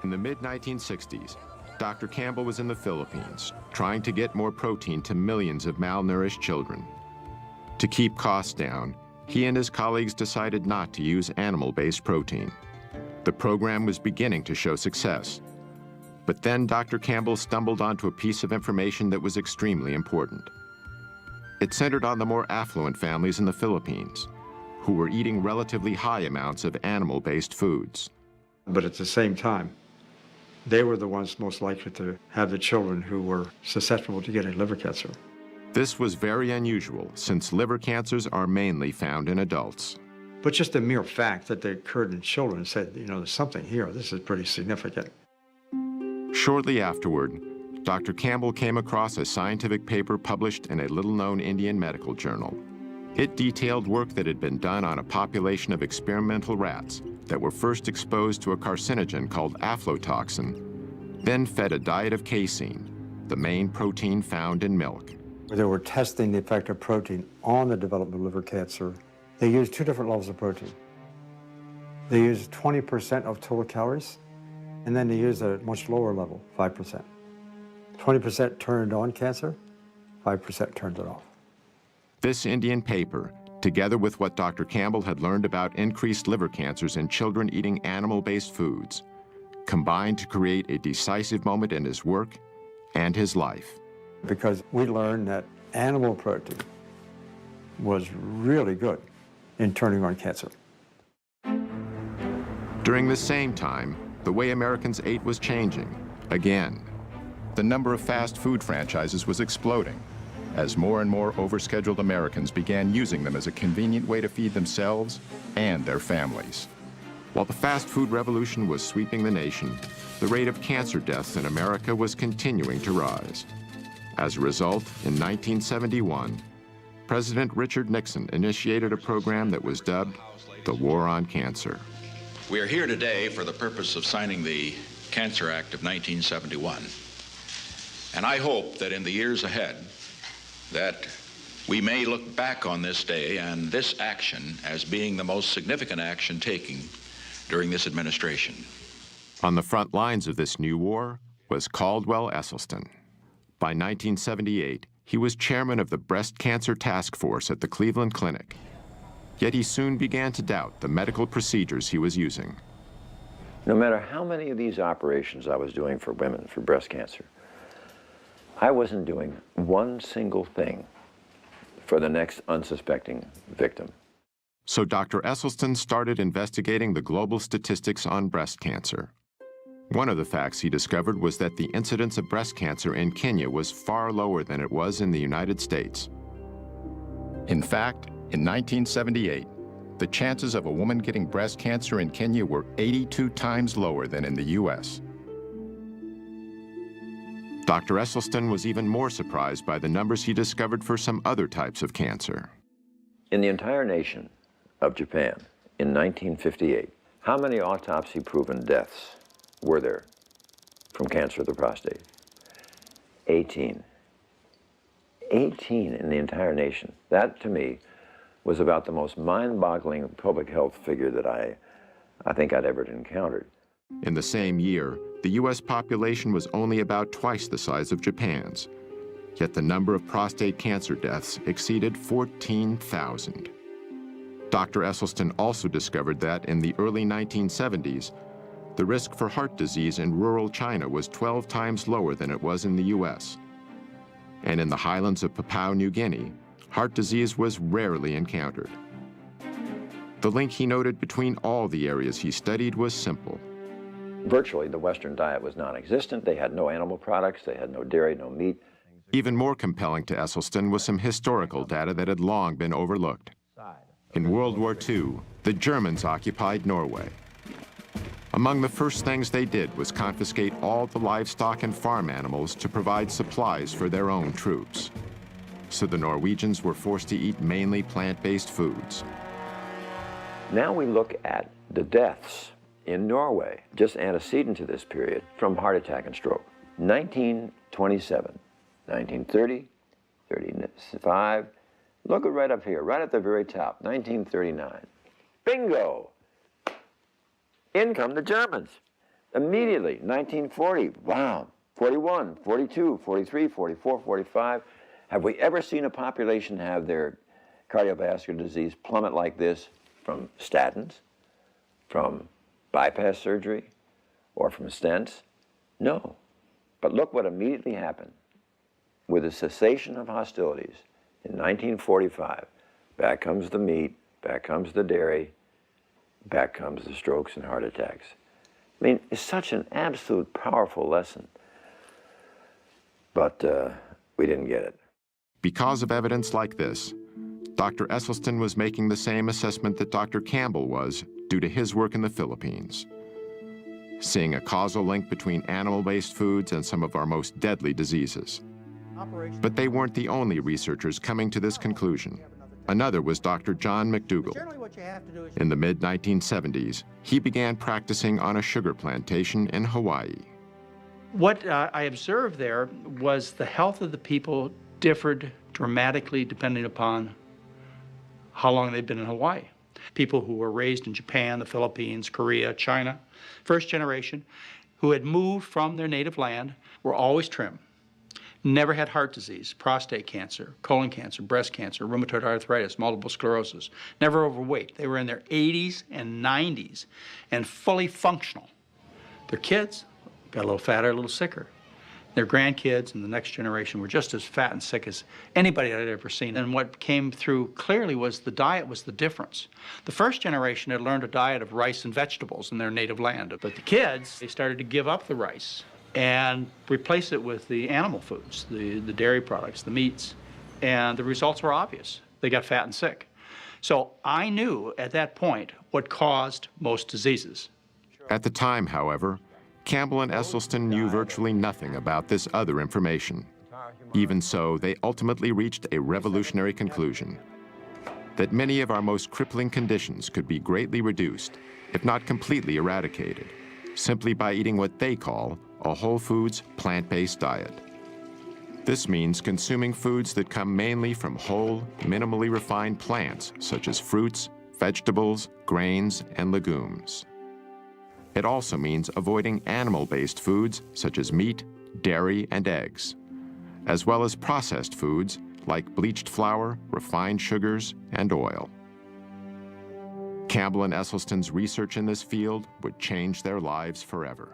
In the mid-1960s, Dr. Campbell was in the Philippines, trying to get more protein to millions of malnourished children. To keep costs down, he and his colleagues decided not to use animal-based protein. The program was beginning to show success. But then Dr. Campbell stumbled onto a piece of information that was extremely important. It centered on the more affluent families in the Philippines, who were eating relatively high amounts of animal-based foods. But at the same time, they were the ones most likely to have the children who were susceptible to getting liver cancer. This was very unusual, since liver cancers are mainly found in adults. But just the mere fact that they occurred in children said, you know, there's something here. This is pretty significant. Shortly afterward, Dr. Campbell came across a scientific paper published in a little-known Indian medical journal. It detailed work that had been done on a population of experimental rats that were first exposed to a carcinogen called aflatoxin, then fed a diet of casein, the main protein found in milk. They were testing the effect of protein on the development of liver cancer. They used two different levels of protein. They used 20% of total calories, and then they used a much lower level, 5%. 20% turned on cancer, 5% turned it off. This Indian paper, together with what Dr. Campbell had learned about increased liver cancers in children eating animal-based foods, combined to create a decisive moment in his work and his life. Because we learned that animal protein was really good in turning on cancer. During the same time, the way Americans ate was changing, again. The number of fast food franchises was exploding, as more and more overscheduled Americans began using them as a convenient way to feed themselves and their families. While the fast food revolution was sweeping the nation, the rate of cancer deaths in America was continuing to rise. As a result, in 1971, President Richard Nixon initiated a program that was dubbed the War on Cancer. We are here today for the purpose of signing the Cancer Act of 1971. And I hope that in the years ahead, that we may look back on this day and this action as being the most significant action taken during this administration. On the front lines of this new war was Caldwell Esselstyn. By 1978, he was chairman of the Breast Cancer Task Force at the Cleveland Clinic. Yet he soon began to doubt the medical procedures he was using. No matter how many of these operations I was doing for women for breast cancer, I wasn't doing one single thing for the next unsuspecting victim. So Dr. Esselstyn started investigating the global statistics on breast cancer. One of the facts he discovered was that the incidence of breast cancer in Kenya was far lower than it was in the United States. In fact, in 1978, the chances of a woman getting breast cancer in Kenya were 82 times lower than in the U.S. Dr. Esselstyn was even more surprised by the numbers he discovered for some other types of cancer. In the entire nation of Japan, in 1958, how many autopsy-proven deaths were there from cancer of the prostate? 18. 18 in the entire nation. That, to me, was about the most mind-boggling public health figure that I think I'd ever encountered. In the same year, the U.S. population was only about twice the size of Japan's, yet the number of prostate cancer deaths exceeded 14,000. Dr. Esselstyn also discovered that in the early 1970s, the risk for heart disease in rural China was 12 times lower than it was in the U.S. And in the highlands of Papua New Guinea, heart disease was rarely encountered. The link he noted between all the areas he studied was simple. Virtually, the Western diet was non-existent. They had no animal products. They had no dairy, no meat. Even more compelling to Esselstyn was some historical data that had long been overlooked. In World War II, the Germans occupied Norway. Among the first things they did was confiscate all the livestock and farm animals to provide supplies for their own troops. So the Norwegians were forced to eat mainly plant-based foods. Now we look at the deaths in Norway, just antecedent to this period, from heart attack and stroke. 1927, 1930, 35, look at right up here, right at the very top, 1939. Bingo! In come the Germans. Immediately, 1940, wow, 41, 42, 43, 44, 45. Have we ever seen a population have their cardiovascular disease plummet like this from statins, from bypass surgery, or from stents? No. But look what immediately happened. With the cessation of hostilities in 1945, back comes the meat, back comes the dairy, back comes the strokes and heart attacks. I mean, it's such an absolute powerful lesson. But we didn't get it. Because of evidence like this, Dr. Esselstyn was making the same assessment that Dr. Campbell was due to his work in the Philippines, seeing a causal link between animal-based foods and some of our most deadly diseases. But they weren't the only researchers coming to this conclusion. Another was Dr. John McDougall. In the mid-1970s, he began practicing on a sugar plantation in Hawaii. What I observed there was the health of the people differed dramatically depending upon how long they'd been in Hawaii. People who were raised in Japan, the Philippines, Korea, China, first generation, who had moved from their native land, were always trim. Never had heart disease, prostate cancer, colon cancer, breast cancer, rheumatoid arthritis, multiple sclerosis. Never overweight. They were in their 80s and 90s and fully functional. Their kids got a little fatter, a little sicker. Their grandkids and the next generation were just as fat and sick as anybody I'd ever seen. And what came through clearly was the diet was the difference. The first generation had learned a diet of rice and vegetables in their native land. But the kids, they started to give up the rice and replace it with the animal foods, the dairy products, the meats. And the results were obvious. They got fat and sick. So I knew at that point what caused most diseases. At the time, however, Campbell and Esselstyn knew virtually nothing about this other information. Even so, they ultimately reached a revolutionary conclusion: that many of our most crippling conditions could be greatly reduced, if not completely eradicated, simply by eating what they call a whole foods, plant-based diet. This means consuming foods that come mainly from whole, minimally refined plants, such as fruits, vegetables, grains, and legumes. It also means avoiding animal-based foods such as meat, dairy, and eggs, as well as processed foods like bleached flour, refined sugars, and oil. Campbell and Esselstyn's research in this field would change their lives forever.